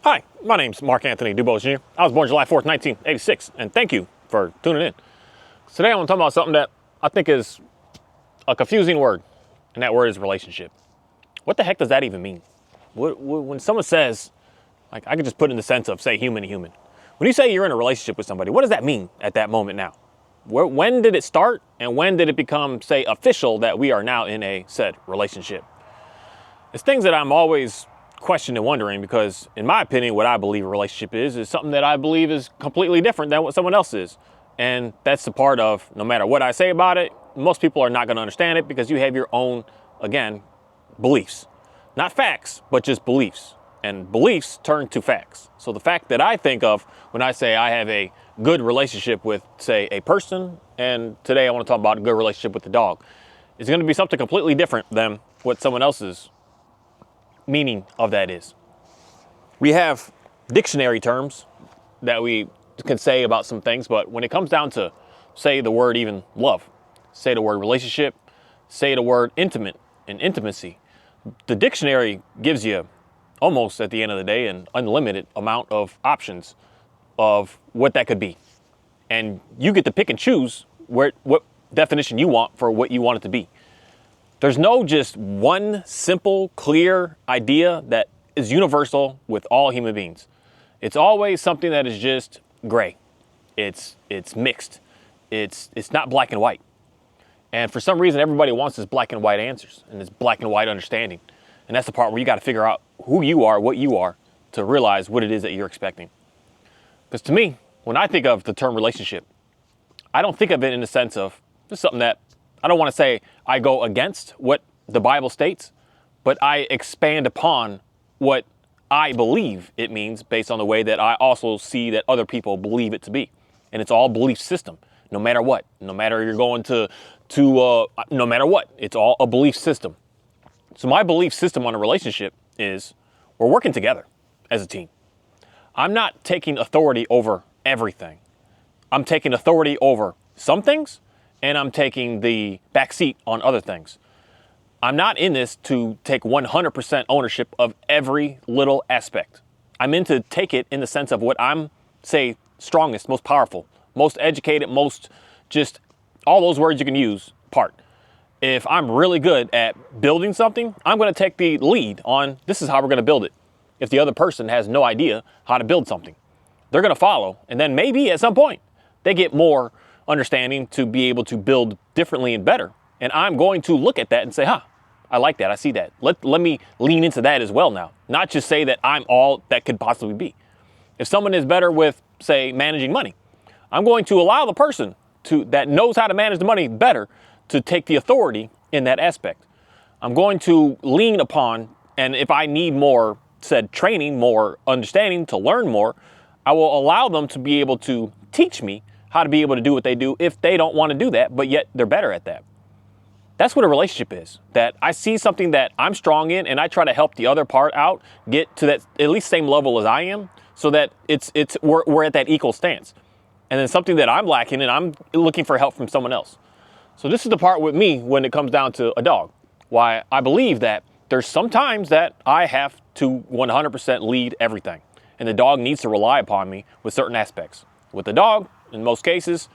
Hi, my name's Mark Anthony Dubose Jr. I was born July 4th, 1986, and thank you for tuning in. Today I want to talk about something that I think is a confusing word, and that word is relationship. What the heck does that even mean? When someone says, like, I could just put it in the sense of, say, human to human. When you say you're in a relationship with somebody, what does that mean at that moment now? When did it start, and when did it become, say, official that we are now in a said relationship? It's things that I'm always questioning and wondering, because in my opinion, what I believe a relationship is something that I believe is completely different than what someone else is. And that's the part of, no matter what I say about it, most people are not going to understand it, because you have your own, again, beliefs. Not facts, but just beliefs. And beliefs turn to facts. So the fact that I think of when I say I have a good relationship with, say, a person, and today I want to talk about a good relationship with the dog, is going to be something completely different than what someone else's meaning of that is. We have dictionary terms that we can say about some things, but when it comes down to, say, the word even love, say the word relationship, say the word intimate and intimacy, the dictionary gives you almost, at the end of the day, an unlimited amount of options of what that could be. And you get to pick and choose what definition you want for what you want it to be. There's no just one simple, clear idea that is universal with all human beings. It's always something that is just gray. It's mixed. It's not black and white. And for some reason, everybody wants this black and white answers and this black and white understanding. And that's the part where you got to figure out who you are, what you are, to realize what it is that you're expecting. Because to me, when I think of the term relationship, I don't think of it in the sense of just something that, I don't want to say I go against what the Bible states, but I expand upon what I believe it means based on the way that I also see that other people believe it to be. And it's all belief system, no matter what. No matter you're going to no matter what, it's all a belief system. So my belief system on a relationship is we're working together as a team. I'm not taking authority over everything. I'm taking authority over some things, and I'm taking the back seat on other things. I'm not in this to take 100% ownership of every little aspect. I'm in to take it in the sense of what I'm, say, strongest, most powerful, most educated, most just all those words you can use part. If I'm really good at building something, I'm going to take the lead on this is how we're going to build it. If the other person has no idea how to build something, they're going to follow. And then maybe at some point they get more understanding to be able to build differently and better. And I'm going to look at that and say, I like that. I see that. Let me lean into that as well now. Not just say that I'm all that could possibly be. If someone is better with, say, managing money, I'm going to allow the person that knows how to manage the money better to take the authority in that aspect. I'm going to lean upon, and if I need more said training, more understanding to learn more, I will allow them to be able to teach me how to be able to do what they do if they don't want to do that, but yet they're better at that. That's what a relationship is. That I see something that I'm strong in and I try to help the other part out get to that at least same level as I am, so that we're at that equal stance. And then something that I'm lacking and I'm looking for help from someone else. So this is the part with me when it comes down to a dog. Why I believe that there's some times that I have to 100% lead everything. And the dog needs to rely upon me with certain aspects. With the dog, in most cases,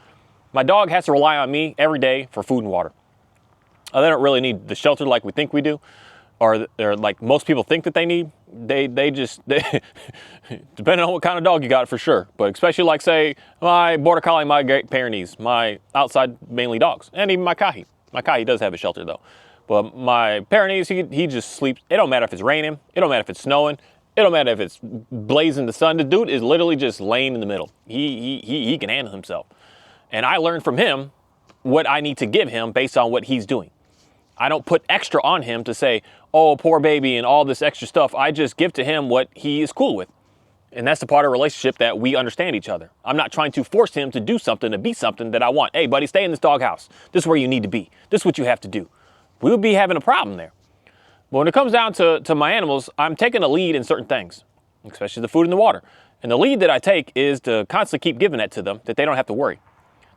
my dog has to rely on me every day for food and water. They don't really need the shelter like we think we do, or like most people think that they need. They depending on what kind of dog you got, for sure. But especially like, say, my Border Collie, my Great Pyrenees, my outside mainly dogs, and even my Kahi. My Kahi does have a shelter though. But my Pyrenees, he just sleeps. It don't matter if it's raining. It don't matter if it's snowing. It don't matter if it's blazing the sun. The dude is literally just laying in the middle. He can handle himself. And I learned from him what I need to give him based on what he's doing. I don't put extra on him to say, oh, poor baby and all this extra stuff. I just give to him what he is cool with. And that's the part of a relationship that we understand each other. I'm not trying to force him to do something, to be something that I want. Hey, buddy, stay in this doghouse. This is where you need to be. This is what you have to do. We would be having a problem there. But when it comes down to my animals, I'm taking a lead in certain things, especially the food and the water. And the lead that I take is to constantly keep giving that to them, that they don't have to worry.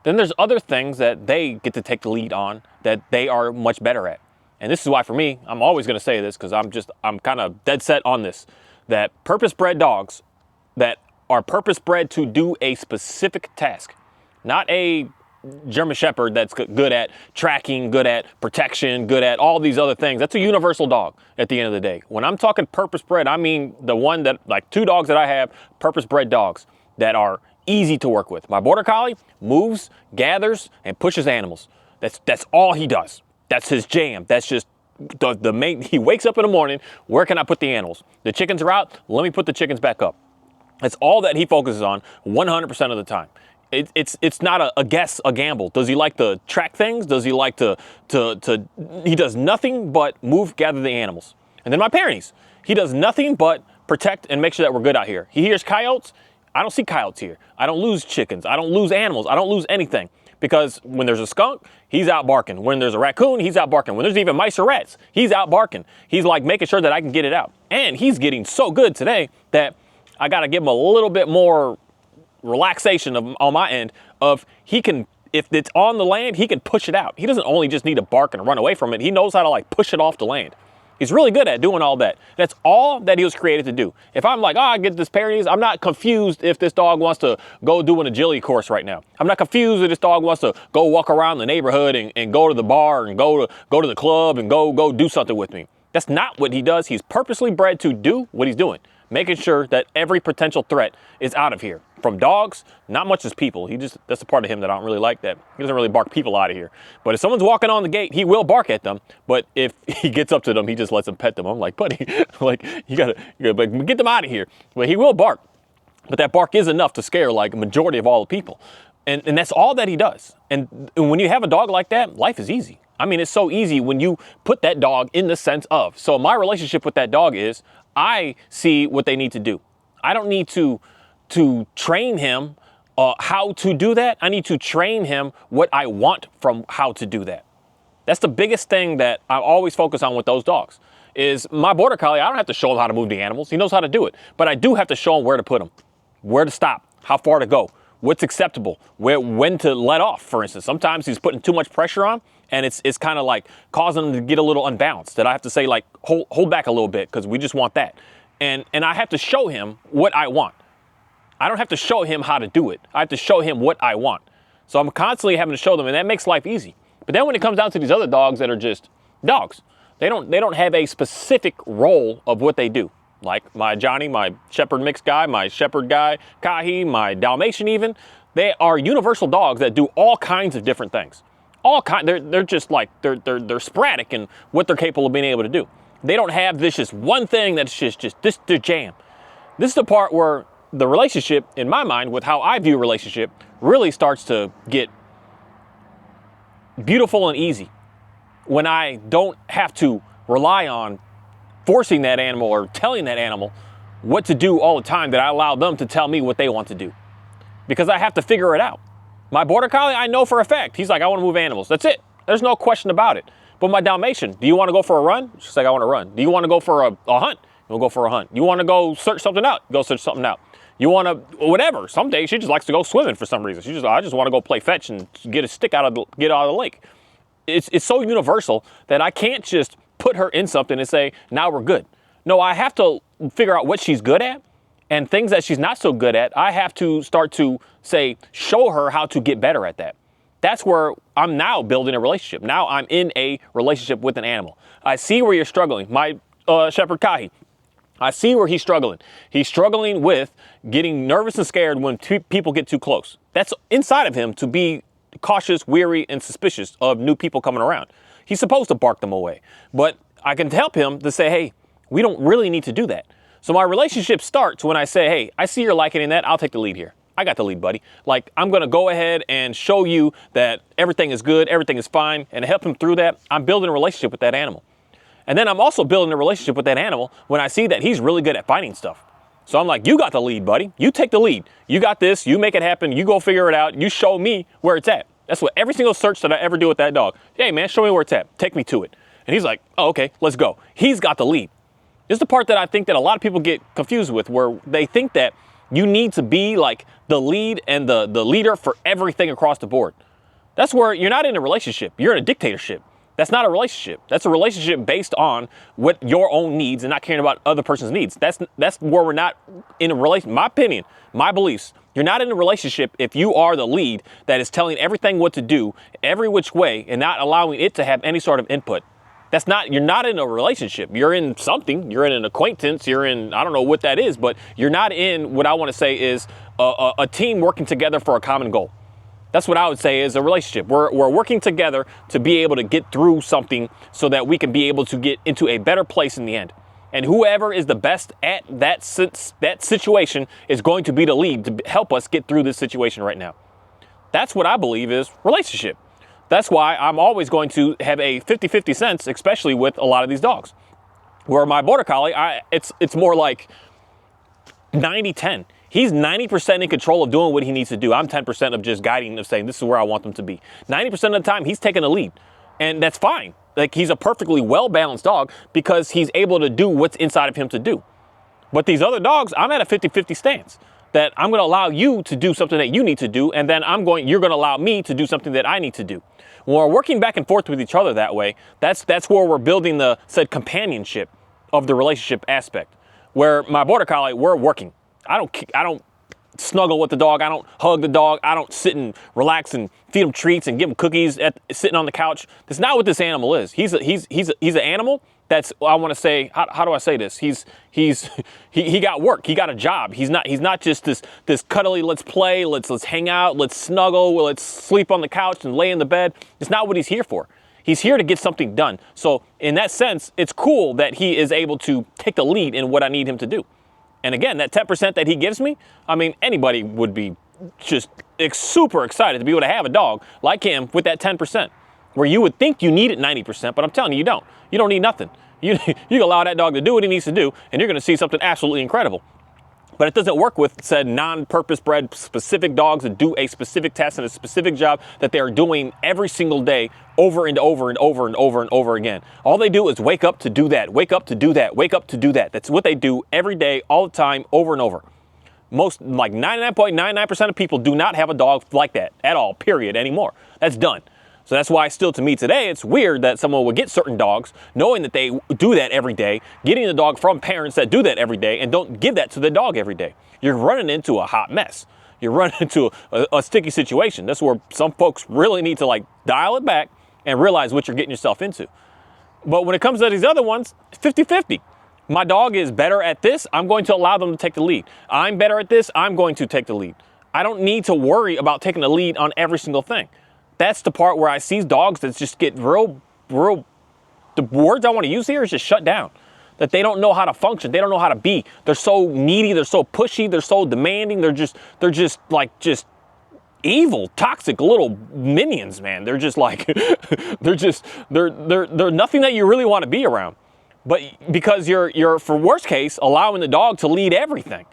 Then there's other things that they get to take the lead on that they are much better at. And this is why, for me, I'm always going to say this, because I'm kind of dead set on this. that purpose-bred dogs that are purpose-bred to do a specific task, not a German Shepherd that's good at tracking, good at protection, good at all these other things. That's a universal dog at the end of the day. When I'm talking purpose-bred, I mean the one that, like 2 dogs that I have, purpose-bred dogs that are easy to work with. My Border Collie moves, gathers, and pushes animals. That's all he does. That's his jam. That's just the main. He wakes up in the morning, where can I put the animals? The chickens are out, let me put the chickens back up. That's all that he focuses on 100% of the time. It's not a guess, a gamble. Does he like to track things? Does he like to he does nothing but move, gather the animals. And then my Pyrenees, he does nothing but protect and make sure that we're good out here. He hears coyotes. I don't see coyotes here. I don't lose chickens. I don't lose animals. I don't lose anything. Because when there's a skunk, he's out barking. When there's a raccoon, he's out barking. When there's even mice or rats, he's out barking. He's like making sure that I can get it out. And he's getting so good today that I got to give him a little bit more relaxation on my end of he can, if it's on the land, he can push it out. He doesn't only just need to bark and run away from it. He knows how to like push it off the land. He's really good at doing all that. That's all that he was created to do. If I'm like, I get this Pyrenees, I'm not confused if this dog wants to go do an agility course right now. I'm not confused if this dog wants to go walk around the neighborhood and go to the bar and go to the club and go do something with me. That's not what he does. He's purposely bred to do what he's doing, making sure that every potential threat is out of here. From dogs, not much as people. That's a part of him that I don't really like, that he doesn't really bark people out of here. But if someone's walking on the gate, he will bark at them. But if he gets up to them, he just lets them pet them. I'm like, buddy, like you gotta get them out of here. But he will bark. But that bark is enough to scare like a majority of all the people. And that's all that he does. And when you have a dog like that, life is easy. I mean, it's so easy when you put that dog in the sense of. So my relationship with that dog is I see what they need to do. I don't need to train him how to do that. I need to train him what I want from how to do that. That's the biggest thing that I always focus on with those dogs is my Border Collie. I don't have to show him how to move the animals. He knows how to do it. But I do have to show him where to put them, where to stop, how far to go, what's acceptable, when to let off, for instance. Sometimes he's putting too much pressure on and it's kind of like causing him to get a little unbalanced, that I have to say like, hold back a little bit because we just want that. And I have to show him what I want. I don't have to show him how to do it. I have to show him what I want. So I'm constantly having to show them, and that makes life easy. But then when it comes down to these other dogs that are just dogs, they don't have a specific role of what they do. Like my Johnny, my Shepherd mix guy, my Shepherd guy, Kahi, my Dalmatian even. They are universal dogs that do all kinds of different things. They're just like, they're sporadic in what they're capable of being able to do. They don't have this just one thing that's just this their jam. This is the part where the relationship, in my mind, with how I view relationship, really starts to get beautiful and easy. When I don't have to rely on forcing that animal or telling that animal what to do all the time, that I allow them to tell me what they want to do. Because I have to figure it out. My Border Collie, I know for a fact, he's like, I want to move animals. That's it. There's no question about it. But my Dalmatian, do you want to go for a run? She's like, I want to run. Do you want to go for a hunt? We'll go for a hunt. You want to go search something out? Go search something out. You want to, whatever. Some days she just likes to go swimming for some reason. I just want to go play fetch and get a stick get out of the lake. It's so universal that I can't just put her in something and say, now we're good. No, I have to figure out what she's good at, and things that she's not so good at, I have to start to say, show her how to get better at that. That's where I'm now building a relationship. Now I'm in a relationship with an animal. I see where you're struggling. My Shepherd Kahi, I see where he's struggling. He's struggling with getting nervous and scared when people get too close. That's inside of him to be cautious, weary, and suspicious of new people coming around. He's supposed to bark them away. But I can help him to say, hey, we don't really need to do that. So my relationship starts when I say, hey, I see you're liking that. I'll take the lead here. I got the lead, buddy. Like, I'm going to go ahead and show you that everything is good, everything is fine, and to help him through that, I'm building a relationship with that animal. And then I'm also building a relationship with that animal when I see that he's really good at finding stuff. So I'm like, you got the lead, buddy. You take the lead. You got this. You make it happen. You go figure it out. You show me where it's at. That's what every single search that I ever do with that dog. Hey, man, show me where it's at. Take me to it. And he's like, oh, okay, let's go. He's got the lead. This is the part that I think that a lot of people get confused with, where they think that you need to be like the lead and the leader for everything across the board. That's where you're not in a relationship. You're in a dictatorship. That's not a relationship. That's a relationship based on what your own needs and not caring about other person's needs. That's where we're not in a relation. My opinion, my beliefs. You're not in a relationship if you are the lead that is telling everything what to do every which way and not allowing it to have any sort of input. You're not in a relationship. You're in something. You're in an acquaintance. You're in, I don't know what that is, but you're not in what I want to say is a team working together for a common goal. That's what I would say is a relationship. We're working together to be able to get through something so that we can be able to get into a better place in the end. And whoever is the best at that situation is going to be the lead to help us get through this situation right now. That's what I believe is relationship. That's why I'm always going to have a 50-50 sense, especially with a lot of these dogs. Where my Border Collie, it's more like 90-10. He's 90% in control of doing what he needs to do. I'm 10% of just guiding, of saying, this is where I want them to be. 90% of the time, he's taking the lead. And that's fine. Like, he's a perfectly well-balanced dog because he's able to do what's inside of him to do. But these other dogs, I'm at a 50-50 stance. That I'm going to allow you to do something that you need to do, and then you're going to allow me to do something that I need to do. When we're working back and forth with each other that way, that's where we're building the said companionship of the relationship aspect. Where my Border Collie, we're working. I don't snuggle with the dog. I don't hug the dog. I don't sit and relax and feed him treats and give him cookies sitting on the couch. That's not what this animal is. He's an animal that's, I want to say, how do I say this? He got work. He got a job. He's not just this cuddly, let's play, let's hang out, let's snuggle, let's sleep on the couch and lay in the bed. It's not what he's here for. He's here to get something done. So in that sense, it's cool that he is able to take the lead in what I need him to do. And again, that 10% that he gives me, I mean, anybody would be just super excited to be able to have a dog like him with that 10%, where you would think you needed 90%, but I'm telling you, you don't. You don't need nothing. You allow that dog to do what he needs to do, and you're going to see something absolutely incredible. But it doesn't work with said non-purpose bred specific dogs that do a specific task and a specific job that they are doing every single day over and over and over and over and over again. All they do is wake up to do that, wake up to do that, wake up to do that. That's what they do every day, all the time, over and over. Most, like 99.99% of people do not have a dog like that at all, period, anymore. That's done. So that's why still to me today, it's weird that someone would get certain dogs knowing that they do that every day, getting the dog from parents that do that every day and don't give that to the dog every day. You're running into a hot mess. You're running into a sticky situation. That's where some folks really need to like dial it back and realize what you're getting yourself into. But when it comes to these other ones, it's 50-50. My dog is better at this, I'm going to allow them to take the lead. I'm better at this, I'm going to take the lead. I don't need to worry about taking the lead on every single thing. That's the part where I see dogs that just get real, the words I want to use here is just shut down. That they don't know how to function. They don't know how to be. They're so needy. They're so pushy. They're so demanding. They're just evil, toxic little minions, man. They're just like, they're nothing that you really want to be around. But because you're for worst case, allowing the dog to lead everything.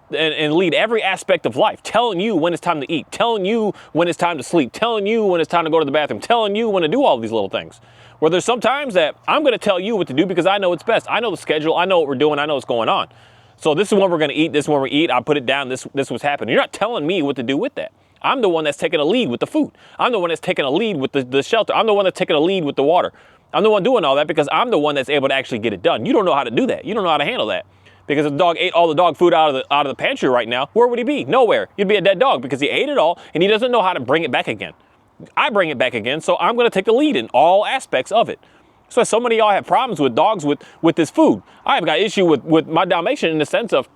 And lead every aspect of life, telling you when it's time to eat, telling you when it's time to sleep, telling you when it's time to go to the bathroom, telling you when to do all these little things. Where there's sometimes that I'm going to tell you what to do because I know it's best. I know the schedule. I know what we're doing. I know what's going on. So this is when we're going to eat. This is when we eat. I put it down. This was happening. You're not telling me what to do with that. I'm the one that's taking a lead with the food. I'm the one that's taking a lead with the shelter. I'm the one that's taking a lead with the water. I'm the one doing all that because I'm the one that's able to actually get it done. You don't know how to do that. You don't know how to handle that. Because if the dog ate all the dog food out of the pantry right now, where would he be? Nowhere. He'd be a dead dog because he ate it all and he doesn't know how to bring it back again. I bring it back again, so I'm going to take the lead in all aspects of it. So many of y'all have problems with dogs with this food. I have got issue with my Dalmatian in the sense of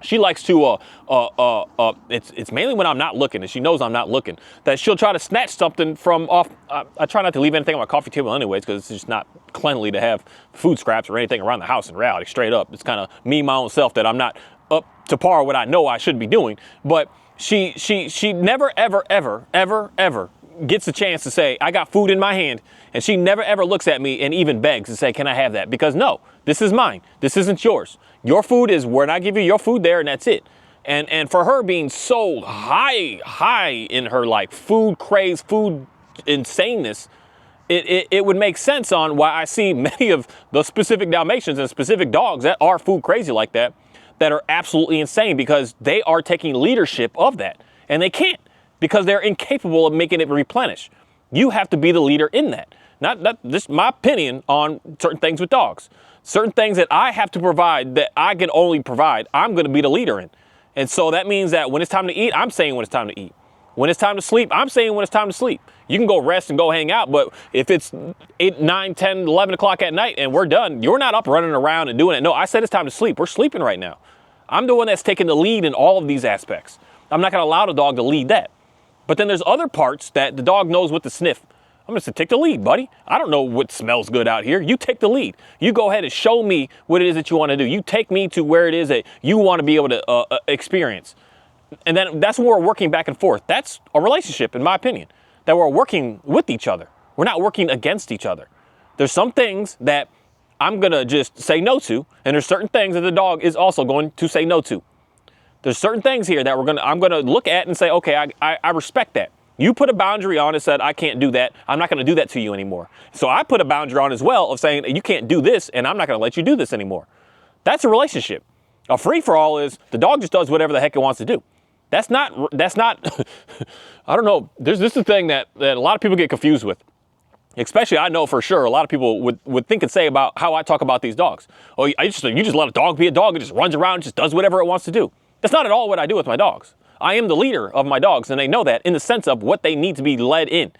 she likes to, it's mainly when I'm not looking, and she knows I'm not looking, that she'll try to snatch something from off. I try not to leave anything on my coffee table anyways, because it's just not cleanly to have food scraps or anything around the house in reality, straight up. It's kind of me, my own self, that I'm not up to par what I know I should be doing. But she never, ever gets a chance to say, I got food in my hand, and she never, ever looks at me and even begs to say, can I have that? Because no, this is mine. This isn't yours. Your food is when I give you your food there, and that's it. And for her being so high in her like food craze, food insaneness, it would make sense on why I see many of the specific Dalmatians and specific dogs that are food crazy like that are absolutely insane because they are taking leadership of that. And they can't because they're incapable of making it replenish. You have to be the leader in that. Not this my opinion on certain things with dogs. Certain things that I have to provide that I can only provide, I'm going to be the leader in. And so that means that when it's time to eat, I'm saying when it's time to eat. When it's time to sleep, I'm saying when it's time to sleep. You can go rest and go hang out, but if it's 8, 9, 10, 11 o'clock at night and we're done, you're not up running around and doing it. No, I said it's time to sleep. We're sleeping right now. I'm the one that's taking the lead in all of these aspects. I'm not going to allow the dog to lead that. But then there's other parts that the dog knows what to sniff. I'm just going to take the lead, buddy. I don't know what smells good out here. You take the lead. You go ahead and show me what it is that you want to do. You take me to where it is that you want to be able to experience. And then that's when we're working back and forth. That's a relationship, in my opinion, that we're working with each other. We're not working against each other. There's some things that I'm going to just say no to, and there's certain things that the dog is also going to say no to. There's certain things here that I'm going to look at and say, okay, I respect that. You put a boundary on and said, I can't do that. I'm not going to do that to you anymore. So I put a boundary on as well of saying, you can't do this, and I'm not going to let you do this anymore. That's a relationship. A free-for-all is the dog just does whatever the heck it wants to do. That's not, I don't know. This is the thing that a lot of people get confused with. Especially, I know for sure, a lot of people would think and say about how I talk about these dogs. Oh, you just let a dog be a dog. It just runs around and just does whatever it wants to do. That's not at all what I do with my dogs. I am the leader of my dogs, and they know that in the sense of what they need to be led in.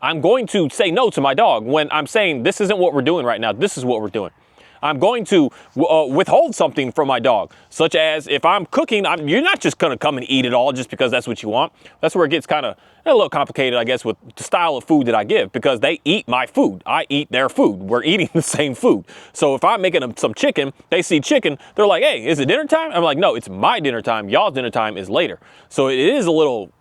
I'm going to say no to my dog when I'm saying this isn't what we're doing right now. This is what we're doing. I'm going to withhold something from my dog, such as if I'm cooking, you're not just going to come and eat it all just because that's what you want. That's where it gets kind of a little complicated, I guess, with the style of food that I give, because they eat my food. I eat their food. We're eating the same food. So if I'm making them some chicken, they see chicken, they're like, hey, is it dinner time? I'm like, no, it's my dinner time. Y'all's dinner time is later. So it is a little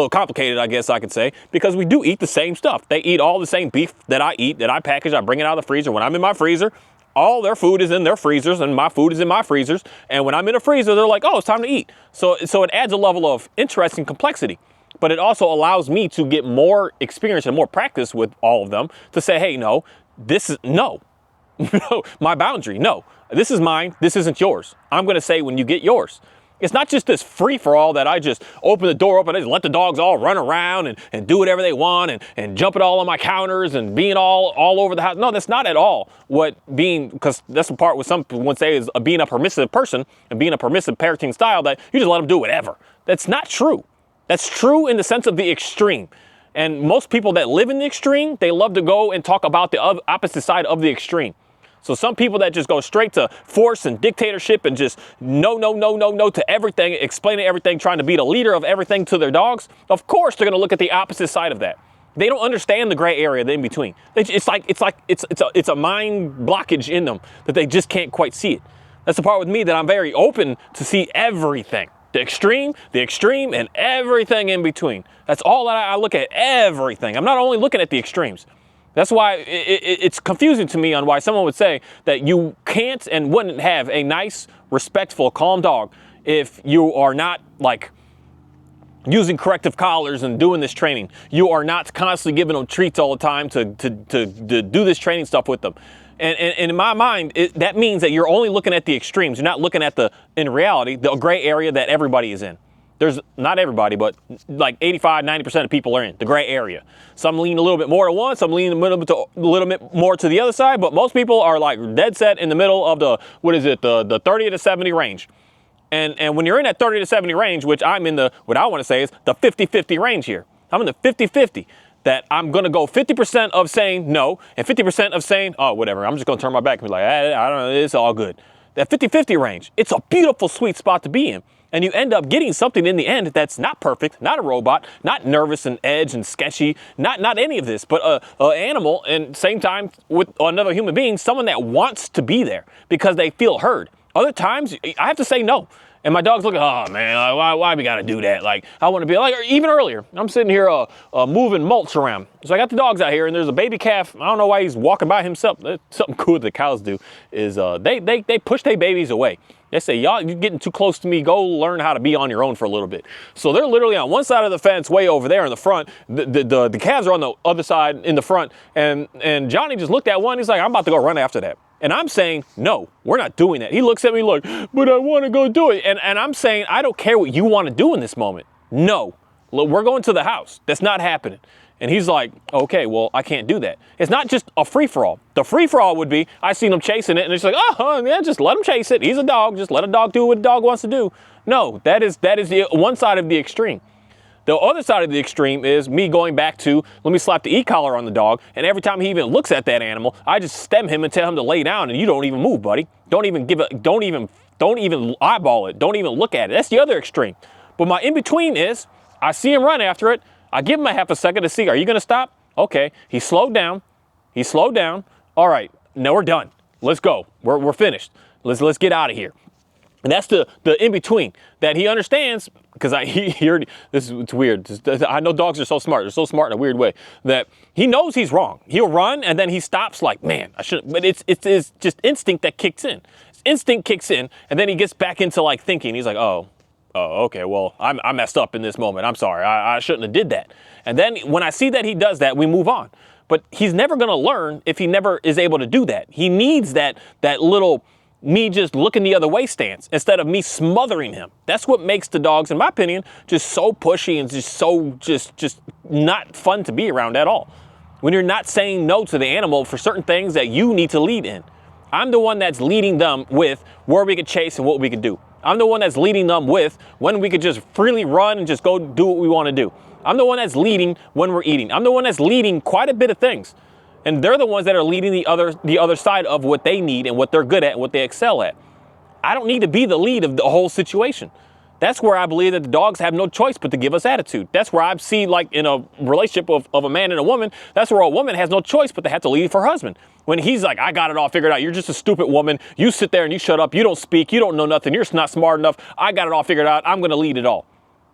complicated, I guess I could say, because we do eat the same stuff. They eat all the same beef that I eat, that I package. I bring it out of the freezer. When I'm in my freezer, all their food is in their freezers, and my food is in my freezers. And when I'm in a freezer, they're like, oh, it's time to eat. So it adds a level of interest and complexity. But it also allows me to get more experience and more practice with all of them to say, hey, no, this is no, my boundary. No, this is mine. This isn't yours. I'm going to say when you get yours. It's not just this free-for-all that I just open the door up and I just let the dogs all run around and do whatever they want and jump it all on my counters and being all over the house. No, that's not at all what being, because that's the part what some people would say is being a permissive person and being a permissive parenting style, that you just let them do whatever. That's not true. That's true in the sense of the extreme. And most people that live in the extreme, they love to go and talk about the opposite side of the extreme. So some people that just go straight to force and dictatorship and just no to everything, explaining everything, trying to be the leader of everything to their dogs, of course they're going to look at the opposite side of that. They don't understand the gray area, the in between. It's a mind blockage in them that they just can't quite see it. That's the part with me that I'm very open to see everything. The extreme, and everything in between. That's all that I look at, everything. I'm not only looking at the extremes. That's why it's confusing to me on why someone would say that you can't and wouldn't have a nice, respectful, calm dog if you are not like using corrective collars and doing this training. You are not constantly giving them treats all the time to do this training stuff with them. And in my mind, that means that you're only looking at the extremes. You're not looking at in reality, the gray area that everybody is in. There's not everybody, but like 85, 90% of people are in the gray area. Some lean a little bit more to one, some lean a little bit more to the other side, but most people are like dead set in the middle of the 30 to 70 range. And when you're in that 30 to 70 range, which I'm in what I want to say is the 50-50 range here. I'm in the 50-50. That I'm going to go 50% of saying no and 50% of saying, oh, whatever. I'm just going to turn my back and be like, I don't know, it's all good. That 50-50 range, it's a beautiful, sweet spot to be in. And you end up getting something in the end that's not perfect, not a robot, not nervous and edge and sketchy, not any of this, but an animal, and same time with another human being, someone that wants to be there because they feel heard. Other times, I have to say no. And my dog's looking, oh man, why we gotta do that? Like, I wanna be like, even earlier, I'm sitting here moving mulch around. So I got the dogs out here and there's a baby calf. I don't know why he's walking by himself. Something cool that cows do is they push their babies away. They say, y'all, you're getting too close to me. Go learn how to be on your own for a little bit. So they're literally on one side of the fence, way over there in the front. The calves are on the other side in the front. And Johnny just looked at one. He's like, I'm about to go run after that. And I'm saying, no, we're not doing that. He looks at me like, but I want to go do it. And I'm saying, I don't care what you want to do in this moment. No, we're going to the house. That's not happening. And he's like, okay, well, I can't do that. It's not just a free-for-all. The free-for-all would be, I seen him chasing it, and it's like, oh, yeah, just let him chase it. He's a dog. Just let a dog do what a dog wants to do. No, that is the one side of the extreme. The other side of the extreme is me going back to, let me slap the e-collar on the dog, and every time he even looks at that animal, I just stem him and tell him to lay down, and you don't even move, buddy. Don't even eyeball it. Don't even look at it. That's the other extreme. But my in-between is, I see him run after it. I give him a half a second to see, are you going to stop? Okay, he slowed down. He slowed down. All right, now we're done. Let's go. We're finished. Let's get out of here. And that's the in-between that he understands, because it's weird. I know dogs are so smart. They're so smart in a weird way that he knows he's wrong. He'll run and then he stops like, man, I shouldn't. But it's just instinct that kicks in. Instinct kicks in, and then he gets back into like thinking. He's like, oh, okay, well, I messed up in this moment. I'm sorry. I shouldn't have did that. And then when I see that he does that, we move on. But he's never going to learn if he never is able to do that. He needs that little me just looking the other way stance instead of me smothering him. That's what makes the dogs, in my opinion, just so pushy and just so just not fun to be around at all. When you're not saying no to the animal for certain things that you need to lead in. I'm the one that's leading them with where we could chase and what we could do. I'm the one that's leading them with when we could just freely run and just go do what we want to do. I'm the one that's leading when we're eating. I'm the one that's leading quite a bit of things. And they're the ones that are leading the other side of what they need and what they're good at and what they excel at. I don't need to be the lead of the whole situation. That's where I believe that the dogs have no choice but to give us attitude. That's where I see, like in a relationship of a man and a woman, that's where a woman has no choice but to have to lead for her husband. When he's like, I got it all figured out. You're just a stupid woman. You sit there and you shut up. You don't speak. You don't know nothing. You're not smart enough. I got it all figured out. I'm going to lead it all.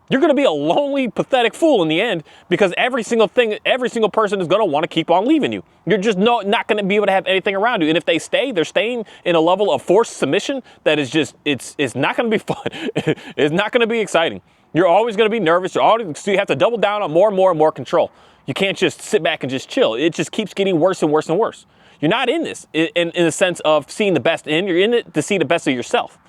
You're going to be a lonely, pathetic fool in the end, because every single person is going to want to keep on leaving you. You're just not going to be able to have anything around you. And if they stay, they're staying in a level of forced submission that is just, it's not going to be fun. It's not going to be exciting. You're always going to be nervous. So you have to double down on more and more and more control. You can't just sit back and just chill. It just keeps getting worse and worse and worse. You're not in this in the sense of seeing the best in. You're in it to see the best of yourself.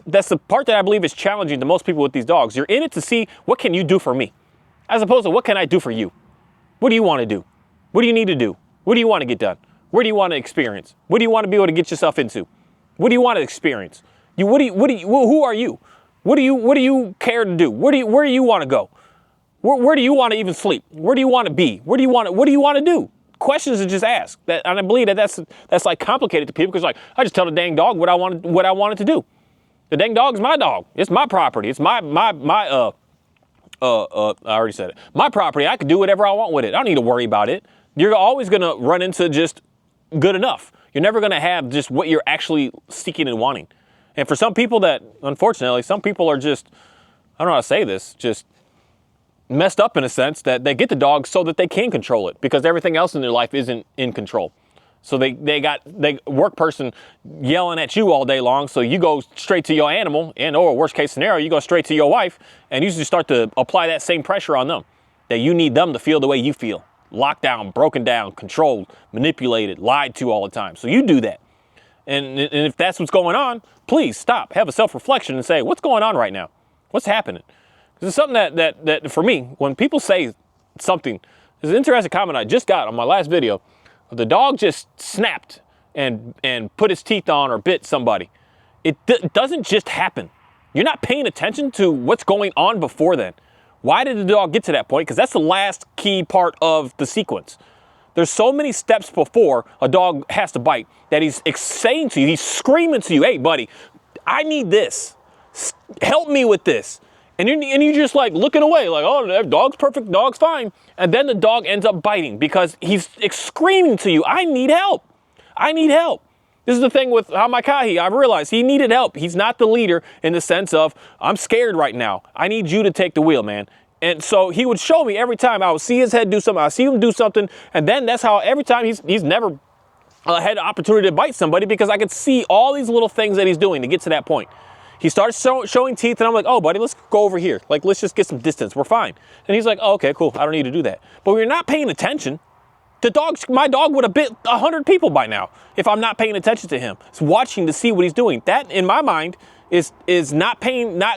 That's the part that I believe is challenging to most people with these dogs. You're in it to see, what can you do for me? As opposed to, what can I do for you? What do you want to do? What do you need to do? What do you want to get done? Where do you want to experience? What do you want to be able to get yourself into? What do you want to experience? Who are you? What do you care to do? Where do you want to go? Where do you want to even sleep? Where do you want to be? What do you want to do? Questions to just ask. And I believe that's like complicated to people, because like, I just tell the dang dog what I want it to do. The dang dog's my dog. It's my property. It's I already said it. My property. I can do whatever I want with it. I don't need to worry about it. You're always going to run into just good enough. You're never going to have just what you're actually seeking and wanting. And for some people unfortunately, some people are just, I don't know how to say this, just messed up in a sense that they get the dog so that they can control it, because everything else in their life isn't in control. So they work person yelling at you all day long. So you go straight to your animal, or worst case scenario, you go straight to your wife, and you just start to apply that same pressure on them, that you need them to feel the way you feel. Locked down, broken down, controlled, manipulated, lied to all the time. So you do that. And if that's what's going on, please stop, have a self-reflection and say, what's going on right now? What's happening? Because it's something that for me, when people say something, there's an interesting comment I just got on my last video. The dog just snapped and put his teeth on or bit somebody. It doesn't just happen. You're not paying attention to what's going on before then. Why did the dog get to that point? Because that's the last key part of the sequence. There's so many steps before a dog has to bite that he's saying to you, he's screaming to you, hey, buddy, I need this. Help me with this. And you're just like looking away, like, oh, that dog's perfect, dog's fine. And then the dog ends up biting because he's screaming to you, I need help. I need help. This is the thing with Hamakahi. I realized he needed help. He's not the leader in the sense of, I'm scared right now. I need you to take the wheel, man. And so he would show me every time. I would see his head do something. I see him do something. And then that's how every time he's never had the opportunity to bite somebody, because I could see all these little things that he's doing to get to that point. He starts showing teeth, and I'm like, oh, buddy, let's go over here. Like, let's just get some distance. We're fine. And he's like, oh, okay, cool. I don't need to do that. But when you're not paying attention, my dog would have bit 100 people by now if I'm not paying attention to him. It's watching to see what he's doing. That, in my mind, is not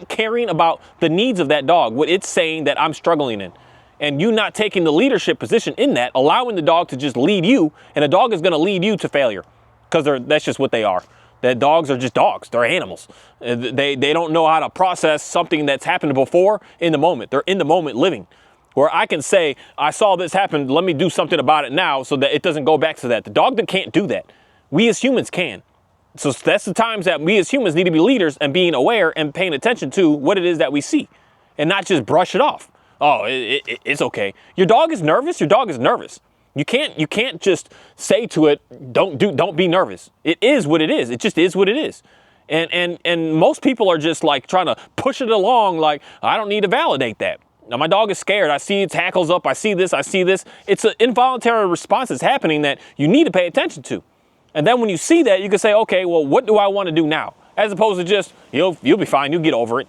caring about the needs of that dog, what it's saying that I'm struggling in. and you not taking the leadership position in that, allowing the dog to just lead you, and a dog is going to lead you to failure because that's just what they are. That dogs are just dogs. They're animals. They don't know how to process something that's happened before in the moment. They're in the moment living. Where I can say, I saw this happen, let me do something about it now so that it doesn't go back to that. The dog can't do that. We as humans can. So that's the times that we as humans need to be leaders and being aware and paying attention to what it is that we see and not just brush it off. Oh, it's okay. Your dog is nervous. Your dog is nervous. You can't just say to it, don't be nervous. It is what it is. It just is what it is. And most people are just like trying to push it along. Like, I don't need to validate that. Now my dog is scared. I see its hackles up. I see this. It's an involuntary response that's happening that you need to pay attention to. And then when you see that, you can say, okay, well, what do I want to do now? As opposed to just, you'll be fine. You'll get over it.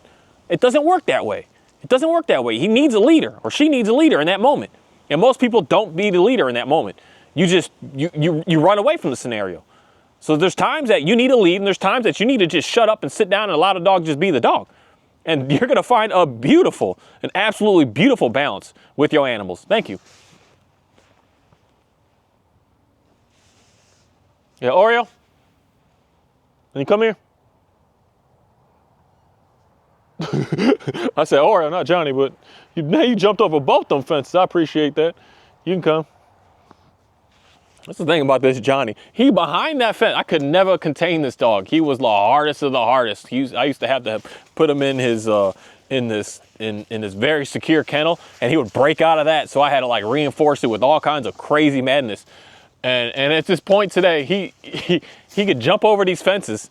It doesn't work that way. It doesn't work that way. He needs a leader or she needs a leader in that moment. And most people don't be the leader in that moment. You just, you run away from the scenario. So there's times that you need a lead and there's times that you need to just shut up and sit down and allow the dog just be the dog. And you're going to find an absolutely beautiful balance with your animals. Thank you. Yeah, Oreo? Can you come here? I said Oreo, not Johnny, but now you jumped over both them fences. I appreciate that. You can come. That's the thing about this Johnny. He behind that fence. I could never contain this dog. He was the hardest of the hardest. I used to have to put him in his in this very secure kennel, and he would break out of that. So I had to like reinforce it with all kinds of crazy madness. And at this point today, he could jump over these fences.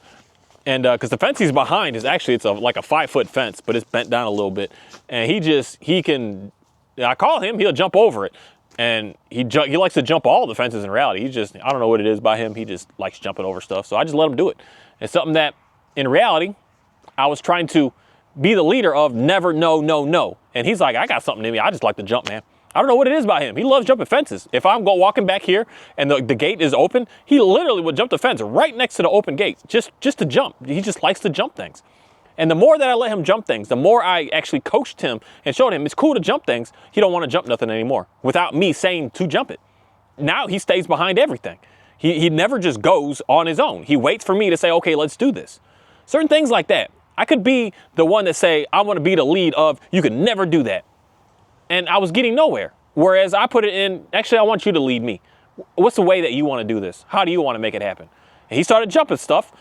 And because the fence he's behind is actually, it's like a 5-foot fence, but it's bent down a little bit. And he can, I call him, he'll jump over it. And he likes to jump all the fences in reality. I don't know what it is by him. He just likes jumping over stuff. So I just let him do it. It's something that in reality, I was trying to be the leader of never, no. And he's like, I got something in me. I just like to jump, man. I don't know what it is by him. He loves jumping fences. If I'm walking back here and the gate is open, he literally would jump the fence right next to the open gate just to jump. He just likes to jump things. And the more that I let him jump things, the more I actually coached him and showed him it's cool to jump things. He don't want to jump nothing anymore without me saying to jump it. Now he stays behind everything. He never just goes on his own. He waits for me to say, okay, let's do this. Certain things like that. I could be the one that say, I want to be the lead of, you can never do that. And I was getting nowhere. Whereas I put it in, actually, I want you to lead me. What's the way that you want to do this? How do you want to make it happen? And he started jumping stuff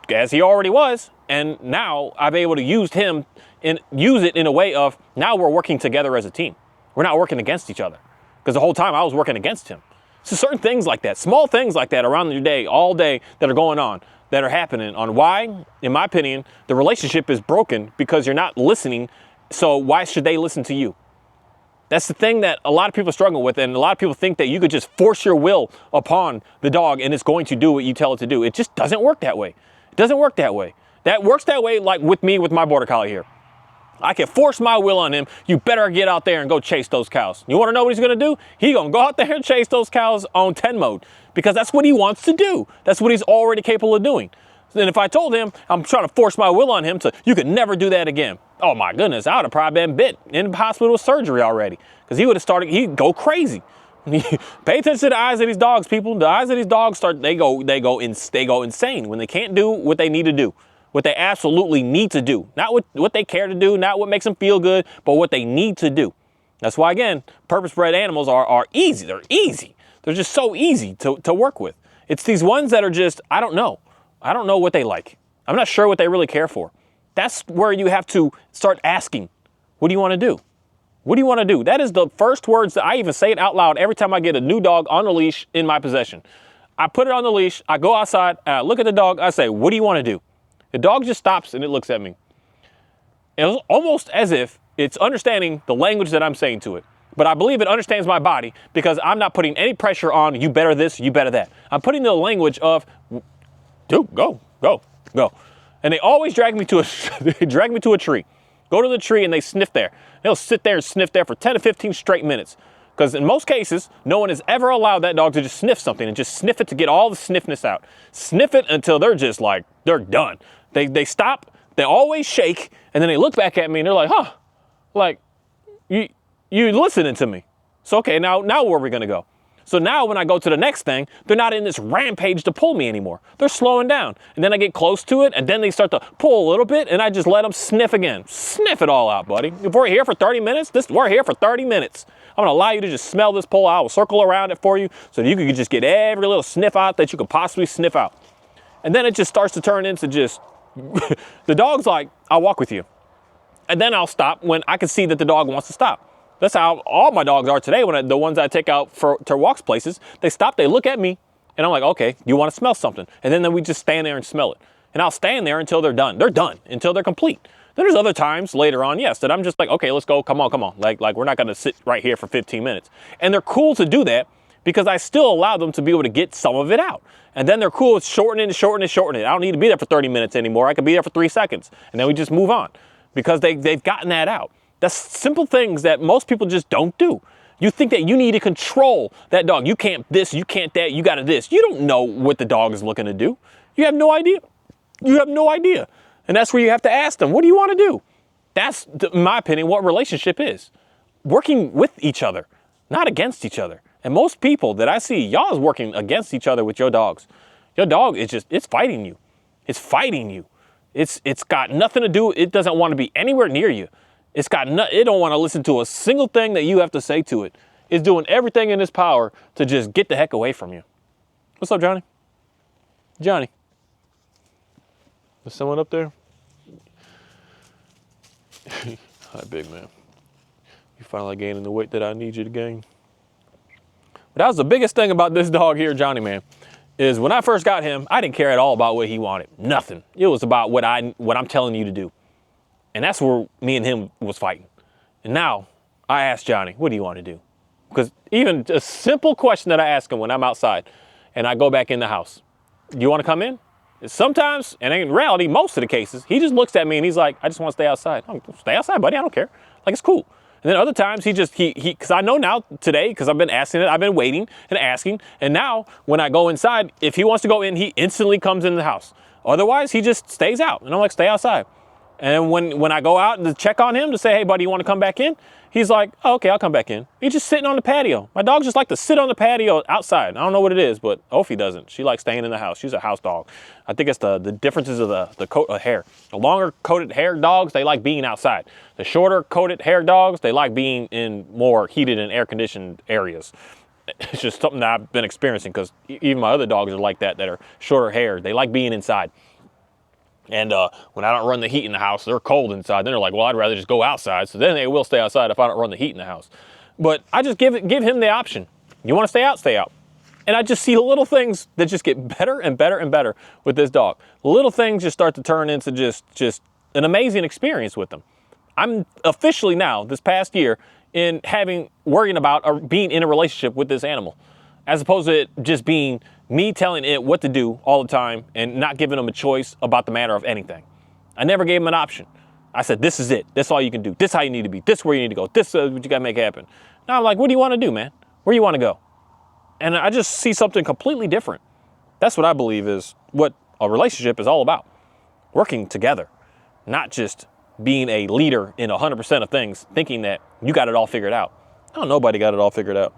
as he already was. And now I've been able to use him and use it in a way of now we're working together as a team. We're not working against each other because the whole time I was working against him. So certain things like that, small things like that around your day, all day that are going on, that are happening on why, in my opinion, the relationship is broken because you're not listening. So why should they listen to you? That's the thing that a lot of people struggle with, and a lot of people think that you could just force your will upon the dog and it's going to do what you tell it to do. It just doesn't work that way. It doesn't work that way. That works that way like with me with my Border Collie here. I can force my will on him. You better get out there and go chase those cows. You want to know what he's going to do? He's going to go out there and chase those cows on 10 mode because that's what he wants to do. That's what he's already capable of doing. And if I told him I'm trying to force my will on him to, you could never do that again. Oh my goodness, I would have probably been bit in hospital with surgery already because he would have started, he'd go crazy. Pay attention to the eyes of these dogs, people. The eyes of these dogs they go insane when they can't do what they need to do, what they absolutely need to do. Not what they care to do, not what makes them feel good, but what they need to do. That's why, again, purpose-bred animals are easy. They're easy. They're just so easy to work with. It's these ones that are just, I don't know. I don't know what they like. I'm not sure what they really care for. That's where you have to start asking, what do you want to do? What do you want to do? That is the first words that I even say it out loud every time I get a new dog on the leash in my possession. I put it on the leash, I go outside, and I look at the dog, I say, what do you want to do? The dog just stops and it looks at me. It's almost as if it's understanding the language that I'm saying to it. But I believe it understands my body because I'm not putting any pressure on you better this, you better that. I'm putting the language of, dude, go. And they always drag me to a tree. Go to the tree and they sniff there. They'll sit there and sniff there for 10 to 15 straight minutes. Because in most cases, no one has ever allowed that dog to just sniff something and just sniff it to get all the sniffness out. Sniff it until they're just like, they're done. They stop, they always shake, and then they look back at me and they're like, huh, like, you listening to me. So, okay, now where are we gonna go? So now when I go to the next thing, they're not in this rampage to pull me anymore. They're slowing down. And then I get close to it, and then they start to pull a little bit, and I just let them sniff again. Sniff it all out, buddy. If we're here for 30 minutes, we're here for 30 minutes. I'm gonna allow you to just smell this pole. I will circle around it for you so that you can just get every little sniff out that you could possibly sniff out. And then it just starts to turn into just, the dog's like, I'll walk with you. And then I'll stop when I can see that the dog wants to stop. That's how all my dogs are today. When the ones I take out to walks places, they stop, they look at me, and I'm like, okay, you want to smell something? And then we just stand there and smell it. And I'll stand there until they're done. They're done until they're complete. Then there's other times later on, yes, that I'm just like, okay, let's go, come on. Like we're not gonna sit right here for 15 minutes. And they're cool to do that because I still allow them to be able to get some of it out. And then they're cool with shortening it. I don't need to be there for 30 minutes anymore. I can be there for 3 seconds. And then we just move on because they've gotten that out. That's simple things that most people just don't do. You think that you need to control that dog. You can't this, you can't that, you gotta this. You don't know what the dog is looking to do. You have no idea. You have no idea. And that's where you have to ask them, what do you want to do? That's, in my opinion, what relationship is. Working with each other, not against each other. And most people that I see, y'all is working against each other with your dogs. Your dog is just, it's fighting you. It's fighting you. It's got nothing to do, it doesn't want to be anywhere near you. It don't want to listen to a single thing that you have to say to it. It's doing everything in its power to just get the heck away from you. What's up, Johnny? Johnny. Is someone up there? Hi, big man. You finally gaining the weight that I need you to gain. But that was the biggest thing about this dog here, Johnny, man, is when I first got him, I didn't care at all about what he wanted. Nothing. It was about what I'm telling you to do. And that's where me and him was fighting. And now I asked Johnny, what do you want to do? Because even a simple question that I ask him when I'm outside and I go back in the house, do you want to come in? Sometimes, and in reality, most of the cases, he just looks at me and he's like, I just want to stay outside. Stay outside, buddy. I don't care. Like, it's cool. And then other times because I know now today, because I've been asking it, I've been waiting and asking. And now when I go inside, if he wants to go in, he instantly comes in the house. Otherwise, he just stays out. And I'm like, stay outside. And when I go out to check on him to say, hey, buddy, you want to come back in? He's like, oh, okay, I'll come back in. He's just sitting on the patio. My dogs just like to sit on the patio outside. I don't know what it is, but Ophi doesn't. She likes staying in the house. She's a house dog. I think it's the differences of the coat of hair. The longer coated hair dogs, they like being outside. The shorter coated hair dogs, they like being in more heated and air conditioned areas. It's just something that I've been experiencing because even my other dogs are like that are shorter hair. They like being inside. And when I don't run the heat in the house, they're cold inside. Then they're like, well, I'd rather just go outside. So then they will stay outside if I don't run the heat in the house. But I just give him the option. You want to stay out, stay out. And I just see the little things that just get better and better and better with this dog. Little things just start to turn into just an amazing experience with them. I'm officially now, this past year, worrying about or being in a relationship with this animal, as opposed to it just being me telling it what to do all the time and not giving them a choice about the matter of anything. I never gave them an option. I said, this is it. That's all you can do. This is how you need to be. This is where you need to go. This is what you got to make happen. Now I'm like, what do you want to do, man? Where do you want to go? And I just see something completely different. That's what I believe is what a relationship is all about. Working together, not just being a leader in 100% of things, thinking that you got it all figured out. No, nobody got it all figured out.